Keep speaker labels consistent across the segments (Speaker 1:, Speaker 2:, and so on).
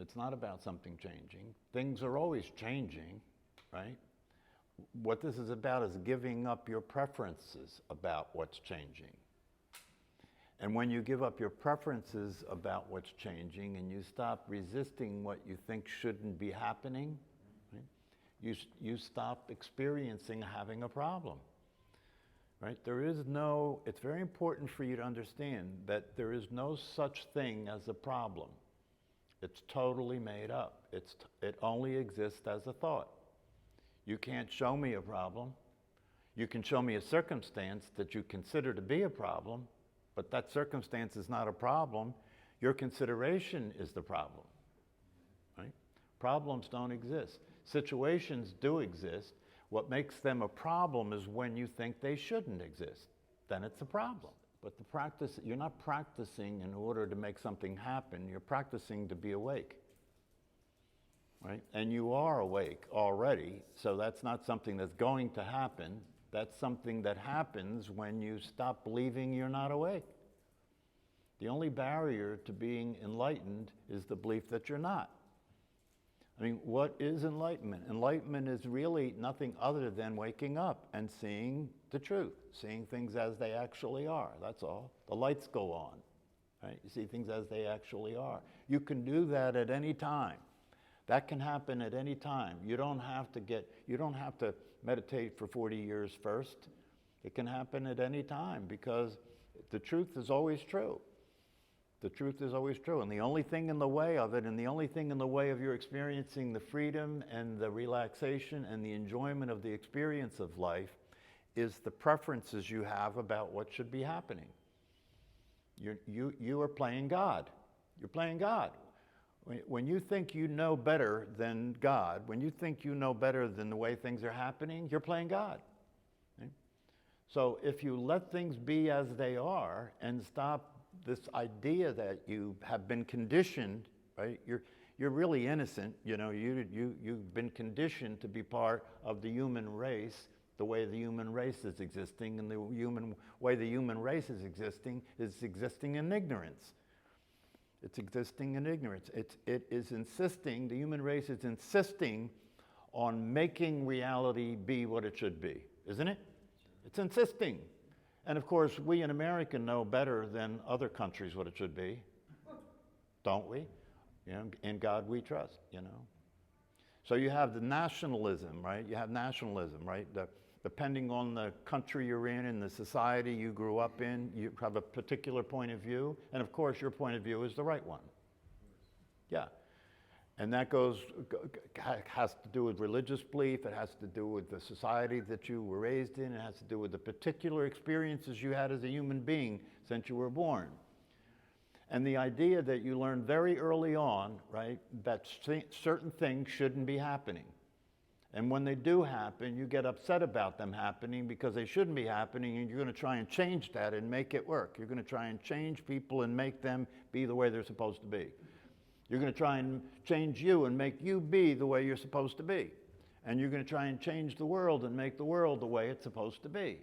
Speaker 1: It's not about something changing. Things are always changing, right? What this is about is giving up your preferences about what's changing. And when you give up your preferences about what's changing and you stop resisting what you think shouldn't be happening, right, you stop experiencing having a problem. Right? There is no, it's very important for you to understand that there is no such thing as a problem. It's totally made up. It only exists as a thought. You can't show me a problem. You can show me a circumstance that you consider to be a problem, but that circumstance is not a problem. Your consideration is the problem. Right? Problems don't exist. Situations do exist. What makes them a problem is when you think they shouldn't exist. Then it's a problem. But the practice, you're not practicing in order to make something happen. You're practicing to be awake. Right? And you are awake already, so that's not something that's going to happen. That's something that happens when you stop believing you're not awake. The only barrier to being enlightened is the belief that you're not. I mean, what is enlightenment? Enlightenment is really nothing other than waking up and seeing the truth, seeing things as they actually are, that's all. The lights go on, right? You see things as they actually are. You can do that at any time. That can happen at any time. You don't have to meditate for 40 years first. It can happen at any time because the truth is always true. The truth is always true. And the only thing in the way of it, and the only thing in the way of your experiencing the freedom and the relaxation and the enjoyment of the experience of life is the preferences you have about what should be happening. You are playing God. You're playing God. When you think you know better than God, when you think you know better than the way things are happening, you're playing God. Okay? So if you let things be as they are and stop this idea that you have been conditioned, right? You're really innocent, you know, you've been conditioned to be part of the human race, the way the human race is existing, and the way the human race is existing in ignorance. It's existing in ignorance. It is insisting, the human race is insisting on making reality be what it should be, isn't it? It's insisting. And of course, we in America know better than other countries what it should be, don't we? You know, in God we trust, you know. So you have the nationalism, right? You have nationalism, right? Depending on the country you're in and the society you grew up in, you have a particular point of view, and of course your point of view is the right one. Yeah. And that has to do with religious belief, it has to do with the society that you were raised in, it has to do with the particular experiences you had as a human being since you were born. And the idea that you learn very early on, right, that certain things shouldn't be happening. And when they do happen, you get upset about them happening because they shouldn't be happening, and you're going to try and change that and make it work. You're going to try and change people and make them be the way they're supposed to be. You're going to try and change you and make you be the way you're supposed to be. And you're going to try and change the world and make the world the way it's supposed to be.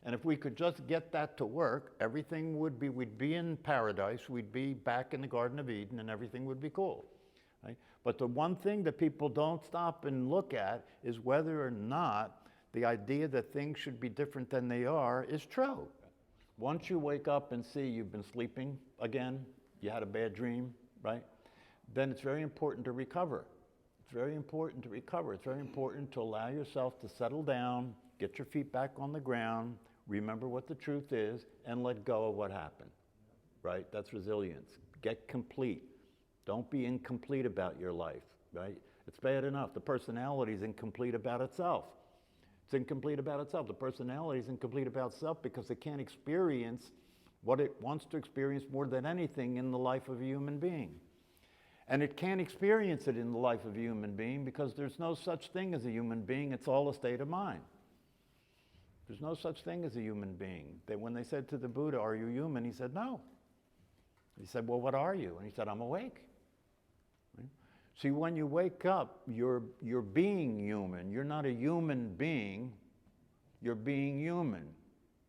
Speaker 1: And if we could just get that to work, everything would be, we'd be in paradise, we'd be back in the Garden of Eden, and everything would be cool. Right? But the one thing that people don't stop and look at is whether or not the idea that things should be different than they are is true. Once you wake up and see you've been sleeping again, you had a bad dream, right? Then it's very important to recover. It's very important to recover. It's very important to allow yourself to settle down, get your feet back on the ground, remember what the truth is, and let go of what happened, right? That's resilience. Get complete. Don't be incomplete about your life, right? It's bad enough. The personality is incomplete about itself. It's incomplete about itself. The personality is incomplete about itself because it can't experience what it wants to experience more than anything in the life of a human being. And it can't experience it in the life of a human being because there's no such thing as a human being. It's all a state of mind. There's no such thing as a human being. When they said to the Buddha, "Are you human?" He said, "No." He said, "Well, what are you?" And he said, "I'm awake." Right? See, when you wake up, you're being human. You're not a human being. You're being human.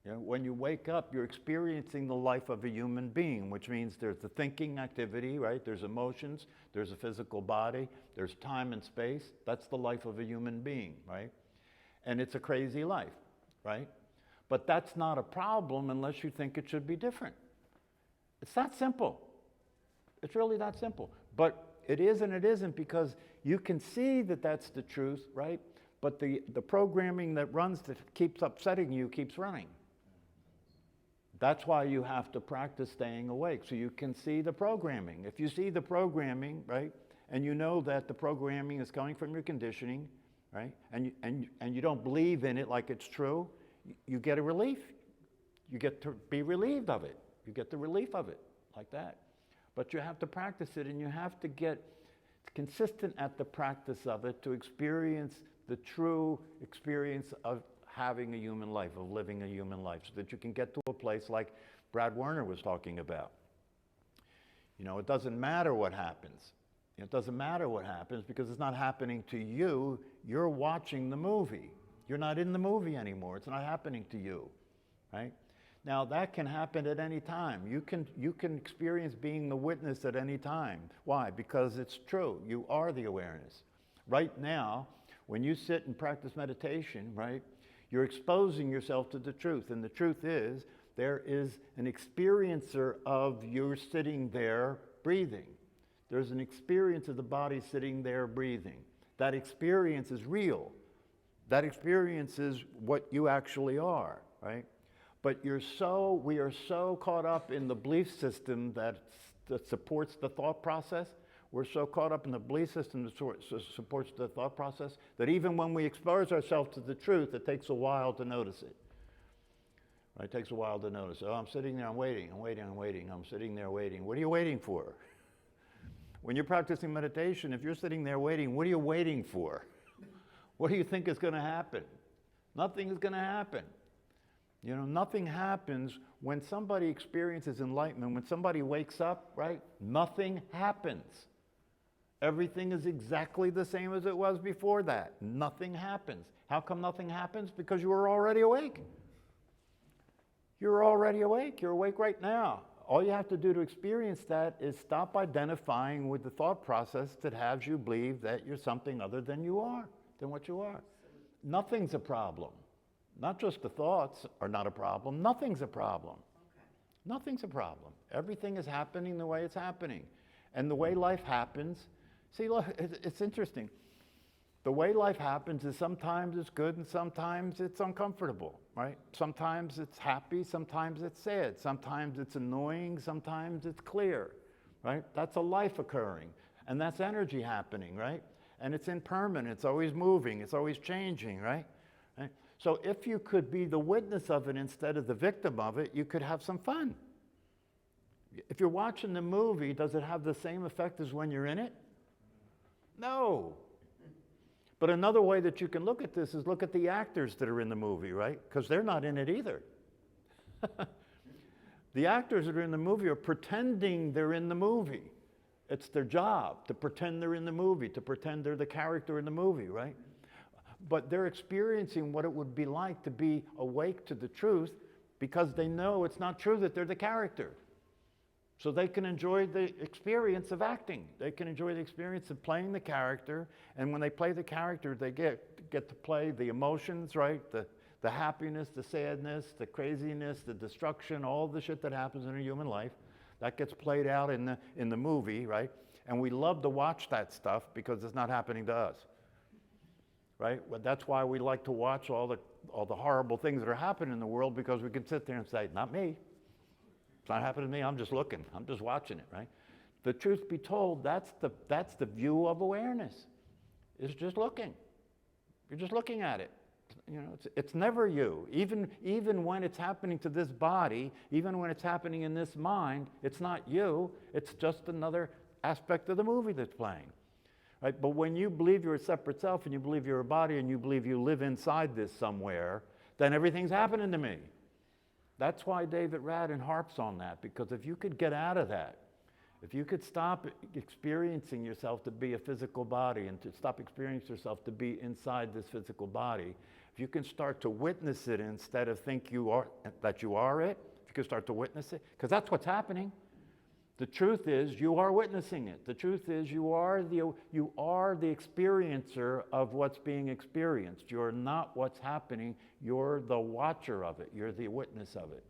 Speaker 1: You know, when you wake up, you're experiencing the life of a human being, which means there's the thinking activity, right? There's emotions, there's a physical body, there's time and space. That's the life of a human being, right? And it's a crazy life, right? But that's not a problem unless you think it should be different. It's that simple. It's really that simple. But it is and it isn't, because you can see that that's the truth, right? But the programming that runs, that keeps upsetting you, keeps running. That's why you have to practice staying awake, so you can see the programming. If you see the programming, right, and you know that the programming is coming from your conditioning, right, and you don't believe in it like it's true, you get a relief. You get to be relieved of it. You get the relief of it, like that. But you have to practice it, and you have to get consistent at the practice of it to experience the true experience of having a human life, of living a human life, so that you can get to a place like Brad Werner was talking about. You know, it doesn't matter what happens. It doesn't matter what happens, because it's not happening to you. You're watching the movie. You're not in the movie anymore. It's not happening to you, right? Now, that can happen at any time. You can experience being the witness at any time. Why? Because it's true. You are the awareness. Right now, when you sit and practice meditation, right, you're exposing yourself to the truth. And the truth is, there is an experiencer of you sitting there breathing. There's an experience of the body sitting there breathing. That experience is real. That experience is what you actually are, right? But we are so caught up in the belief system that supports the thought process. We're so caught up in the belief system that supports the thought process that even when we expose ourselves to the truth, it takes a while to notice it. Right? It takes a while to notice. Oh, I'm sitting there, I'm waiting. I'm sitting there waiting. What are you waiting for? When you're practicing meditation, if you're sitting there waiting, what are you waiting for? What do you think is going to happen? Nothing is going to happen. You know, nothing happens when somebody experiences enlightenment. When somebody wakes up, right? Nothing happens. Everything is exactly the same as it was before that. Nothing happens. How come nothing happens? Because you were already awake. You're already awake. You're awake right now. All you have to do to experience that is stop identifying with the thought process that has you believe that you're something other than you are, than what you are. Nothing's a problem. Not just the thoughts are not a problem. Nothing's a problem. Okay. Nothing's a problem. Everything is happening the way it's happening. And the way life happens, see, look, it's interesting. The way life happens is sometimes it's good and sometimes it's uncomfortable, right? Sometimes it's happy, sometimes it's sad, sometimes it's annoying, sometimes it's clear, right? That's a life occurring, and that's energy happening, right? And it's impermanent, it's always moving, it's always changing, right? So if you could be the witness of it instead of the victim of it, you could have some fun. If you're watching the movie, does it have the same effect as when you're in it? No. But another way that you can look at this is look at the actors that are in the movie, right? Because they're not in it either. The actors that are in the movie are pretending they're in the movie. It's their job to pretend they're in the movie, to pretend they're the character in the movie, right? But they're experiencing what it would be like to be awake to the truth because they know it's not true that they're the character. So they can enjoy the experience of acting. They can enjoy the experience of playing the character. And when they play the character, they get to play the emotions, right? The happiness, the sadness, the craziness, the destruction, all the shit that happens in a human life. That gets played out in the movie, right? And we love to watch that stuff because it's not happening to us. Right? Well, that's why we like to watch all the horrible things that are happening in the world, because we can sit there and say, not me. It's not happening to me. I'm just looking. I'm just watching it, right? The truth be told, that's the view of awareness. It's just looking. You're just looking at it. You know, it's never you. Even when it's happening to this body, even when it's happening in this mind, it's not you. It's just another aspect of the movie that's playing. Right? But when you believe you're a separate self and you believe you're a body and you believe you live inside this somewhere, then everything's happening to me. That's why David Radin harps on that, because if you could get out of that, if you could stop experiencing yourself to be a physical body and to stop experiencing yourself to be inside this physical body, if if you can start to witness it instead of think that you are it, if you can start to witness it, because that's what's happening. The truth is you are witnessing it. The truth is you are the experiencer of what's being experienced. You're not what's happening. You're the watcher of it. You're the witness of it.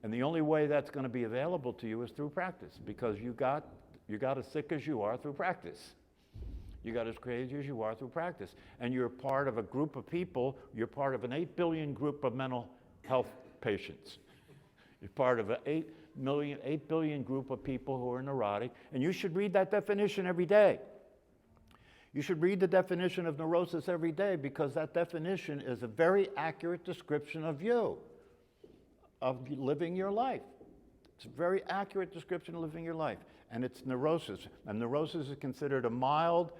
Speaker 1: And the only way that's going to be available to you is through practice, because you got as sick as you are through practice. You got as crazy as you are through practice. And you're part of a group of people. You're part of an 8 billion group of mental health patients. You're part of an 8 billion group of people who are neurotic, and you should read that definition every day. You should read the definition of neurosis every day, because that definition is a very accurate description of you, of living your life. It's a very accurate description of living your life, and it's neurosis. And neurosis is considered a mild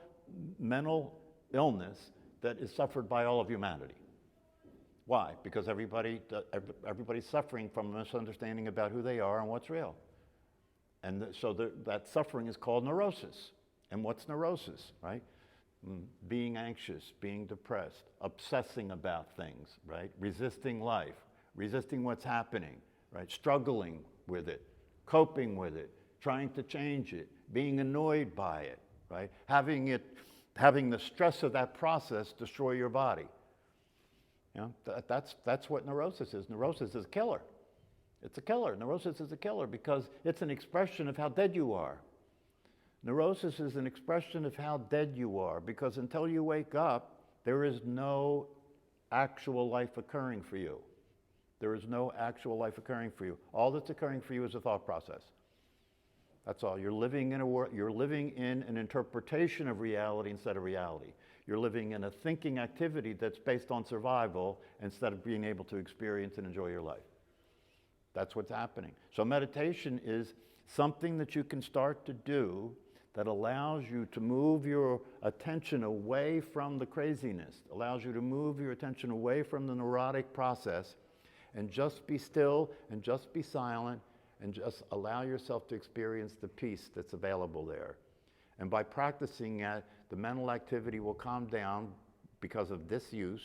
Speaker 1: mental illness that is suffered by all of humanity. Why? Because everybody's suffering from a misunderstanding about who they are and what's real. And so that suffering is called neurosis. And what's neurosis, right? Being anxious, being depressed, obsessing about things, right? Resisting life, resisting what's happening, right? Struggling with it, coping with it, trying to change it, being annoyed by it, right? Having the stress of that process destroy your body. You know, that's what neurosis is. Neurosis is a killer. It's a killer. Neurosis is a killer because it's an expression of how dead you are. Neurosis is an expression of how dead you are, because until you wake up, there is no actual life occurring for you. There is no actual life occurring for you. All that's occurring for you is a thought process. That's all. You're living in an interpretation of reality instead of reality. You're living in a thinking activity that's based on survival instead of being able to experience and enjoy your life. That's what's happening. So meditation is something that you can start to do that allows you to move your attention away from the craziness, allows you to move your attention away from the neurotic process and just be still and just be silent and just allow yourself to experience the peace that's available there. And by practicing it, the mental activity will calm down because of disuse.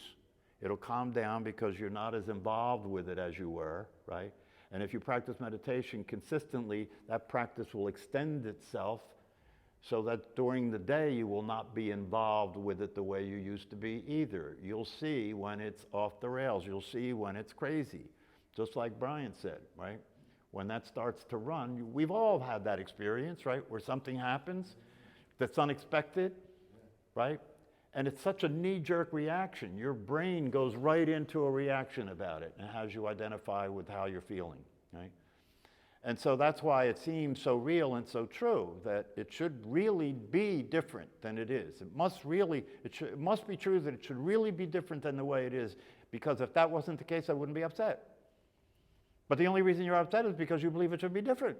Speaker 1: It'll calm down because you're not as involved with it as you were, right? And if you practice meditation consistently, that practice will extend itself so that during the day you will not be involved with it the way you used to be either. You'll see when it's off the rails. You'll see when it's crazy. Just like Brian said, right? When that starts to run, we've all had that experience, right? Where something happens that's unexpected, right? And it's such a knee-jerk reaction. Your brain goes right into a reaction about it and has you identify with how you're feeling, right? And so that's why it seems so real and so true that it should really be different than it is. It must be true that it should really be different than the way it is, because if that wasn't the case, I wouldn't be upset. But the only reason you're upset is because you believe it should be different.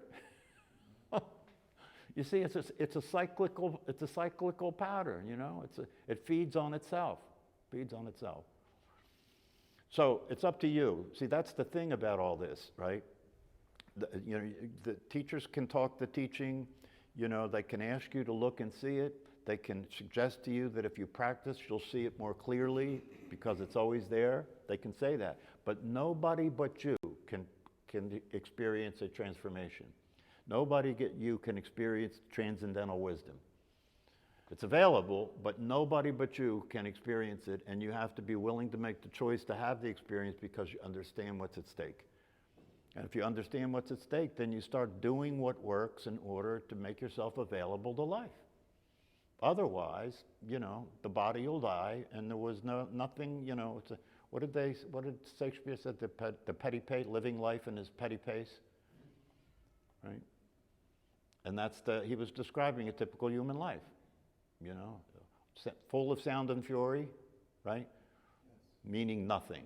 Speaker 1: You see, it's a cyclical pattern, you know? It feeds on itself, So it's up to you. See, that's the thing about all this, right? The teachers can talk the teaching, you know, they can ask you to look and see it. They can suggest to you that if you practice, you'll see it more clearly because it's always there. They can say that. But nobody but you can experience a transformation. Nobody you can experience transcendental wisdom. It's available, but nobody but you can experience it, and you have to be willing to make the choice to have the experience because you understand what's at stake. And if you understand what's at stake, then you start doing what works in order to make yourself available to life. Otherwise, you know, the body will die, and there was nothing, you know, what did Shakespeare said, the petty pace, living life in his petty pace, right? And he was describing a typical human life, you know, full of sound and fury, right? Yes. Meaning nothing.